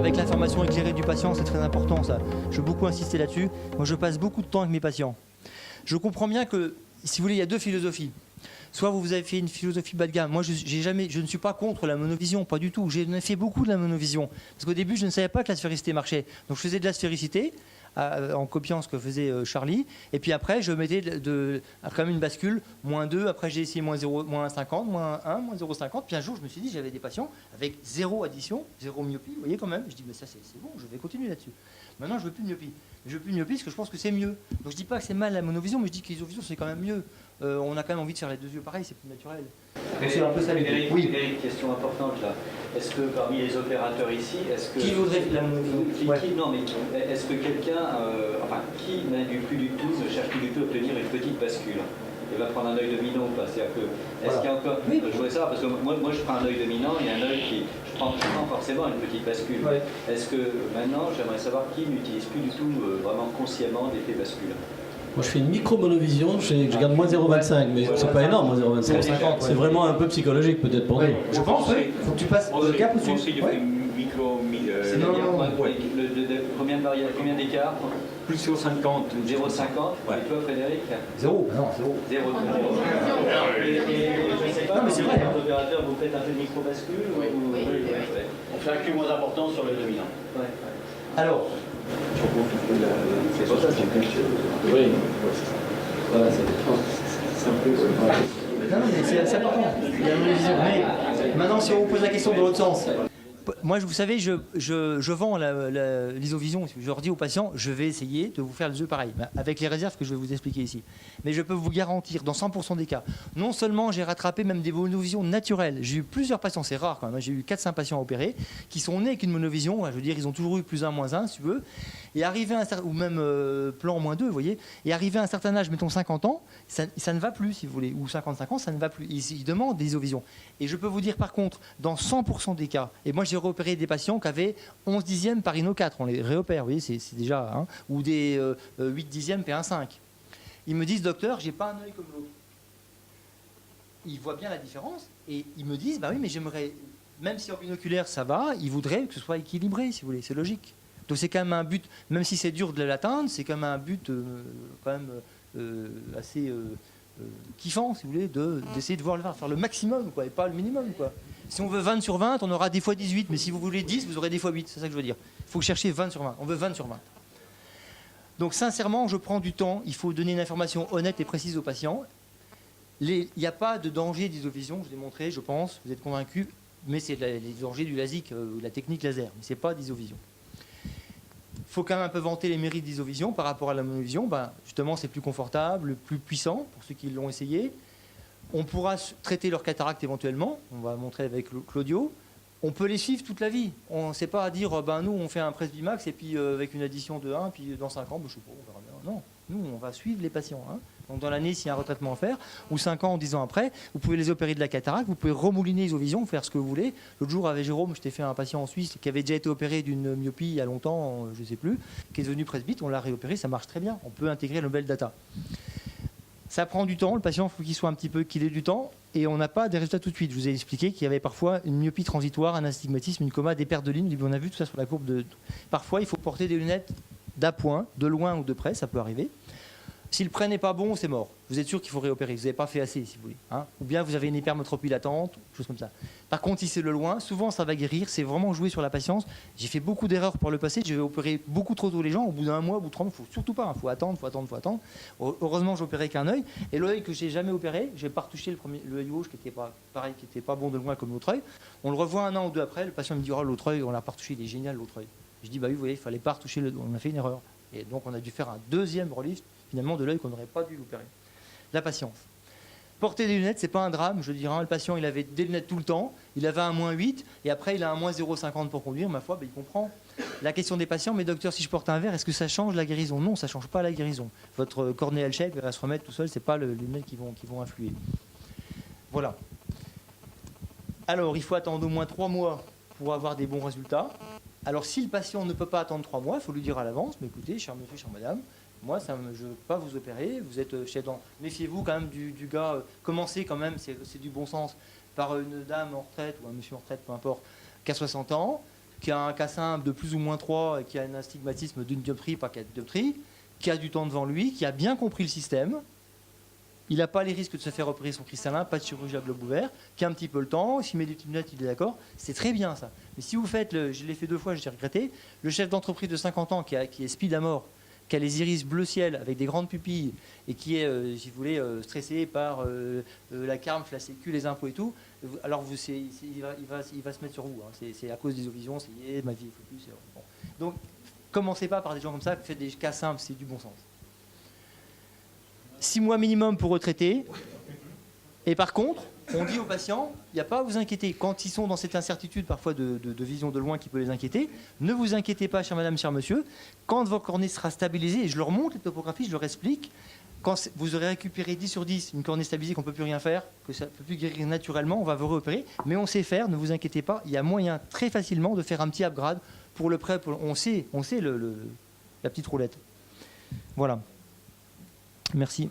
avec l'information éclairée du patient, c'est très important ça. Je veux beaucoup insister là-dessus. Moi, je passe beaucoup de temps avec mes patients. Je comprends bien que, si vous voulez, il y a deux philosophies. Soit vous avez fait une philosophie bas de gamme. Moi, je ne suis pas contre la monovision, pas du tout. J'ai fait beaucoup de la monovision. Parce qu'au début, je ne savais pas que la sphéricité marchait. Donc, je faisais de la sphéricité en copiant ce que faisait Charlie. Et puis après, je mettais quand même une bascule, -2. Après, j'ai essayé -0, -50, -1, -0,50. Puis un jour, je me suis dit, j'avais des patients avec 0 addition, 0 myopie. Vous voyez quand même. Je dis, mais ça, c'est bon, je vais continuer là-dessus. Maintenant, je veux plus de myopie. Je veux plus de myopie parce que je pense que c'est mieux. Donc, je dis pas que c'est mal la monovision, mais je dis que l'isovision, c'est quand même mieux. On a quand même envie de faire les deux yeux pareil, c'est plus naturel. C'est un peu ça l'idée. Oui, question importante là. Est-ce que parmi les opérateurs ici, est-ce que... Qui voudrait la monovision? Non, mais est-ce que quelqu'un, qui n'a plus du tout, ne cherche plus du tout à obtenir une petite bascule? Il va prendre un œil dominant ou pas? C'est-à-dire que, est-ce qu'il y a encore... Oui. Je voudrais savoir, parce que moi je prends un œil dominant, il y a un œil qui... Je prends forcément une petite bascule. Ouais. Est-ce que maintenant, j'aimerais savoir qui n'utilise plus du tout vraiment consciemment l'effet bascule? Moi je fais une micro-monovision, je garde -0,25, mais c'est pas énorme, -0,25. C'est vraiment un peu psychologique peut-être pour nous. Je pense, oui. Il faut que tu passes le cap au-dessus. Moi aussi, je fais une micro... Combien d'écart? Plus 0,50. 0,50. Et toi, Frédéric? 0. Non, 0. 0. Et je sais pas, non, mais c'est vrai. Les opérateurs, vous faites un peu de micro-bascule? Oui. On fait un cul moins important sur le dominant. Alors, c'est pour ça que oui. Voilà, c'est un peu... Non, mais c'est important. Il y a une vision. Mais maintenant, si on vous pose la question dans l'autre sens, moi, vous savez, je vends l'isovision. Je leur dis aux patients, je vais essayer de vous faire les yeux pareils, avec les réserves que je vais vous expliquer ici. Mais je peux vous garantir, dans 100% des cas, non seulement j'ai rattrapé même des monovisions naturelles. J'ai eu plusieurs patients, c'est rare quand même. J'ai eu 4-5 patients opérés qui sont nés avec une monovision. Je veux dire, ils ont toujours eu +1, -1, si tu veux. Et arrivé à un certain, ou même plan -2, vous voyez. Et arrivé à un certain âge, mettons 50 ans, ça ne va plus, si vous voulez, ou 55 ans, ça ne va plus. Ils demandent des isovisions. Et je peux vous dire, par contre, dans 100% des cas, et moi j'ai réopéré des patients qui avaient 11 dixièmes par Ino 4, on les réopère, vous voyez, c'est déjà, hein, ou des 8 dixièmes par 1,5. Ils me disent, docteur, j'ai pas un œil comme l'autre. Ils voient bien la différence et ils me disent, bah oui, mais j'aimerais, même si en binoculaire ça va, ils voudraient que ce soit équilibré, si vous voulez, c'est logique. Donc c'est quand même un but, même si c'est dur de l'atteindre, c'est quand même un but quand même assez kiffant, si vous voulez, d'essayer de voir faire le maximum, quoi, et pas le minimum, quoi. Si on veut 20 sur 20, on aura des fois 18, mais si vous voulez 10, vous aurez des fois 8, c'est ça que je veux dire. Il faut chercher 20 sur 20, on veut 20 sur 20. Donc sincèrement, je prends du temps, il faut donner une information honnête et précise aux patients. Il n'y a pas de danger d'isovision, je l'ai montré, je pense, vous êtes convaincus, mais c'est les dangers du LASIK, la technique laser, mais ce n'est pas d'isovision. Il faut quand même un peu vanter les mérites d'isovision par rapport à la monovision. Justement, c'est plus confortable, plus puissant pour ceux qui l'ont essayé. On pourra traiter leur cataracte éventuellement, on va montrer avec Claudio. On peut les suivre toute la vie. On ne sait pas à dire, nous on fait un Presbymax et puis avec une addition de 1, puis dans 5 ans, je ne sais pas, on verra bien. Non, nous on va suivre les patients. Hein. Donc dans l'année, s'il y a un retraitement à faire, ou 5 ans, 10 ans après, vous pouvez les opérer de la cataracte, vous pouvez remouliner isovision, faire ce que vous voulez. L'autre jour avec Jérôme, je t'ai fait un patient en Suisse qui avait déjà été opéré d'une myopie il y a longtemps, je ne sais plus, qui est devenu presbyte, on l'a réopéré, ça marche très bien. On peut intégrer le bel data. Ça prend du temps, le patient, il faut qu'il soit un petit peu, qu'il ait du temps, et on n'a pas des résultats tout de suite. Je vous ai expliqué qu'il y avait parfois une myopie transitoire, un astigmatisme, une coma, des pertes de lignes. On a vu tout ça sur la courbe de... Parfois, il faut porter des lunettes d'appoint, de loin ou de près, ça peut arriver. Si le prêt n'est pas bon, c'est mort. Vous êtes sûr qu'il faut réopérer. Vous n'avez pas fait assez, si vous voulez. Hein, ou bien vous avez une hypermétropie latente, choses comme ça. Par contre, si c'est le loin, souvent ça va guérir. C'est vraiment jouer sur la patience. J'ai fait beaucoup d'erreurs par le passé. J'ai opéré beaucoup trop tôt les gens. Au bout d'un mois, au bout de 3 mois, il ne faut surtout pas. Il faut attendre. Heureusement, j'ai opéré qu'un œil. Et l'œil que j'ai jamais opéré, je n'ai pas retouché l'œil gauche qui n'était pas pareil, qui n'était pas bon de loin comme l'autre œil. On le revoit 1 an ou 2 après. Le patient me dit, oh, l'autre œil, on l'a pas retouché, il est génial l'autre œil. Je dis, bah oui, vous voyez, il fallait pas retoucher on a fait une erreur. Et donc on a dû faire un deuxième relief finalement de l'œil qu'on n'aurait pas dû opérer. La patience. Porter des lunettes, c'est pas un drame, je dirais. Le patient, il avait des lunettes tout le temps, il avait un -8, et après il a un -0,50 pour conduire, ma foi, il comprend. La question des patients, mais docteur, si je porte un verre, est-ce que ça change la guérison? Non, ça ne change pas la guérison. Votre cornée L-shape va se remettre tout seul, c'est pas les lunettes qui vont influer. Voilà. Alors, il faut attendre au moins 3 mois pour avoir des bons résultats. Alors, si le patient ne peut pas attendre 3 mois, il faut lui dire à l'avance, mais écoutez, cher monsieur, chère madame, moi, je ne veux pas vous opérer, vous êtes chez dans... Méfiez-vous quand même du gars, commencez quand même, c'est du bon sens, par une dame en retraite ou un monsieur en retraite, peu importe, qui a 60 ans, qui a un cas simple de plus ou moins 3 et qui a un astigmatisme d'une dioptrie par 4 dioptries, qui a du temps devant lui, qui a bien compris le système, il n'a pas les risques de se faire opérer son cristallin, pas de chirurgie à globe ouvert, qui a un petit peu le temps, s'il met des petites lunettes, il est d'accord, c'est très bien ça. Mais si vous faites, je l'ai fait 2 fois, j'ai regretté, le chef d'entreprise de 50 ans qui est speed à mort, qui a les iris bleu ciel avec des grandes pupilles et qui est, si vous voulez, stressé par la CARMF, la Sécu, les impôts et tout, alors il va se mettre sur vous. Hein. C'est à cause des visions, c'est ma vie est focus. Bon. Donc, commencez pas par des gens comme ça, faites des cas simples, c'est du bon sens. 6 mois minimum pour retraiter. Et par contre, on dit aux patients, il n'y a pas à vous inquiéter. Quand ils sont dans cette incertitude parfois de vision de loin qui peut les inquiéter, ne vous inquiétez pas, chère madame, cher monsieur. Quand votre cornée sera stabilisée, et je leur montre les topographies, je leur explique, quand vous aurez récupéré 10 sur 10, une cornée stabilisée qu'on ne peut plus rien faire, que ça ne peut plus guérir naturellement, on va vous réopérer. Mais on sait faire, ne vous inquiétez pas, il y a moyen très facilement de faire un petit upgrade pour le prêt. On sait la petite roulette. Voilà. Merci.